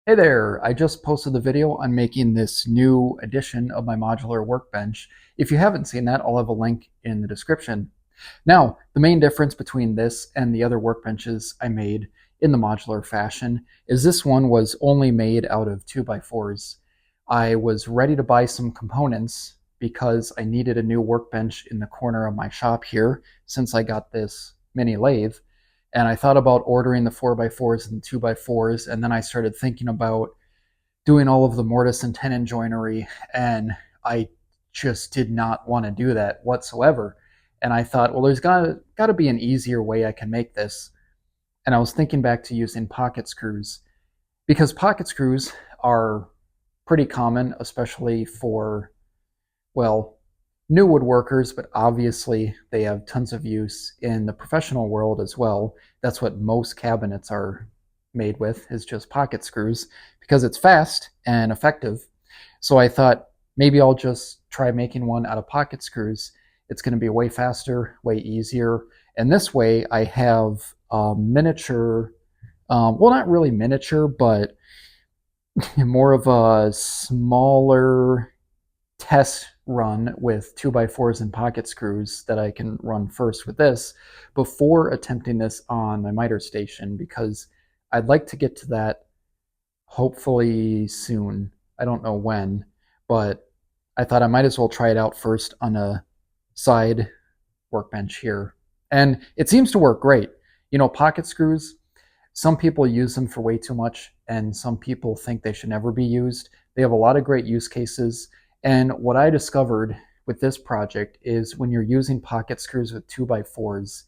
Hey there, I just posted the video on making this new edition of my modular workbench. If you haven't seen that, I'll have a link in the description. Now, the main difference between this and the other workbenches I made in the modular fashion is this one was only made out of 2x4s. I was ready to buy some components because I needed a new workbench in the corner of my shop here since I got this mini lathe. And I thought about ordering the 4x4s and 2x4s, and then I started thinking about doing all of the mortise and tenon joinery, and I just did not want to do that whatsoever. And I thought, well, there's got to be an easier way I can make this. And I was thinking back to using pocket screws because pocket screws are pretty common, especially for, well, new woodworkers, but obviously they have tons of use in the professional world as well. That's what most cabinets are made with, is just pocket screws because it's fast and effective. So I thought maybe I'll just try making one out of pocket screws. It's going to be way faster, way easier. And this way I have a miniature, well, not really miniature, but more of a smaller test run with 2x4s and pocket screws that I can run first with this before attempting this on my miter station, because I'd like to get to that hopefully soon. I don't know when, but I thought I might as well try it out first on a side workbench here. And it seems to work great. You know, pocket screws, some people use them for way too much, and some people think they should never be used. They have a lot of great use cases. And what I discovered with this project is when you're using pocket screws with 2x4s,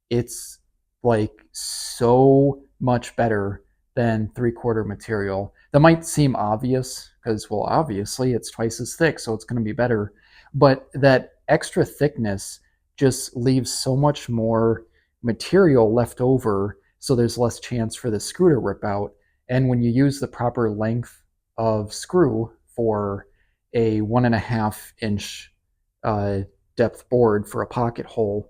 it's like so much better than 3/4 material. That might seem obvious because, well, obviously it's twice as thick, so it's going to be better. But that extra thickness just leaves so much more material left over, so there's less chance for the screw to rip out. And when you use the proper length of screw for a 1.5 inch depth board for a pocket hole,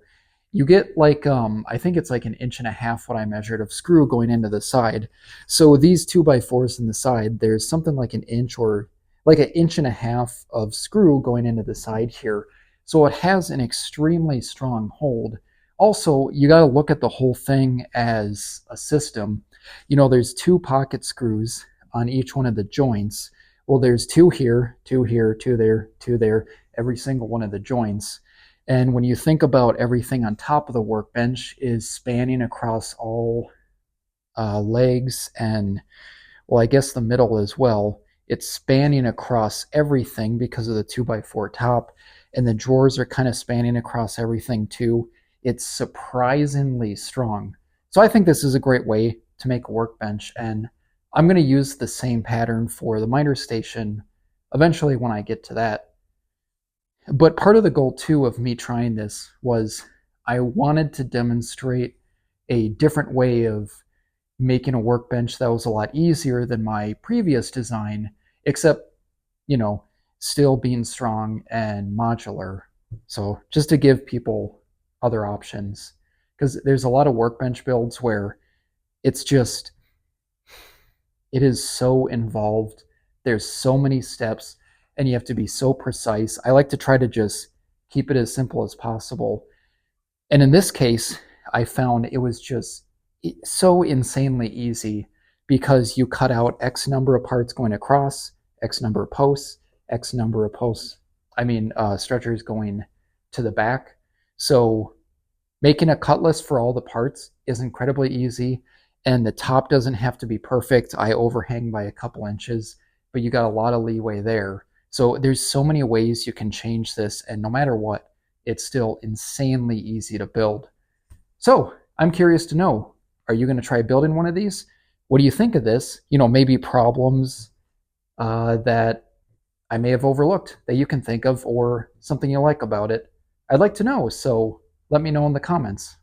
you get like I think it's like 1.5 inches what I measured of screw going into the side. So these 2x4s in the side, there's something like an inch or like 1.5 inches of screw going into the side here. So it has an extremely strong hold. Also, you got to look at the whole thing as a system. You know, there's two pocket screws on each one of the joints. Well, there's two here, two there, every single one of the joints. And when you think about everything on top of the workbench is spanning across all legs and, well, I guess the middle as well, it's spanning across everything because of the 2x4 top. And the drawers are kind of spanning across everything too. It's surprisingly strong. So I think this is a great way to make a workbench. And I'm going to use the same pattern for the miter station eventually when I get to that. But part of the goal too of me trying this was I wanted to demonstrate a different way of making a workbench that was a lot easier than my previous design, except, you know, still being strong and modular. So just to give people other options, because there's a lot of workbench builds where it's just, it is so involved. There's so many steps and you have to be so precise. I like to try to just keep it as simple as possible. And in this case, I found it was just so insanely easy because you cut out X number of parts going across, X number of posts, X number of posts, stretchers going to the back. So making a cut list for all the parts is incredibly easy, and the top doesn't have to be perfect. I overhang by a couple inches, but you got a lot of leeway there. So there's so many ways you can change this, and no matter what, it's still insanely easy to build. So I'm curious to know, are you going to try building one of these? What do you think of this? You know, maybe problems that I may have overlooked that you can think of, or something you like about it. I'd like to know, so let me know in the comments.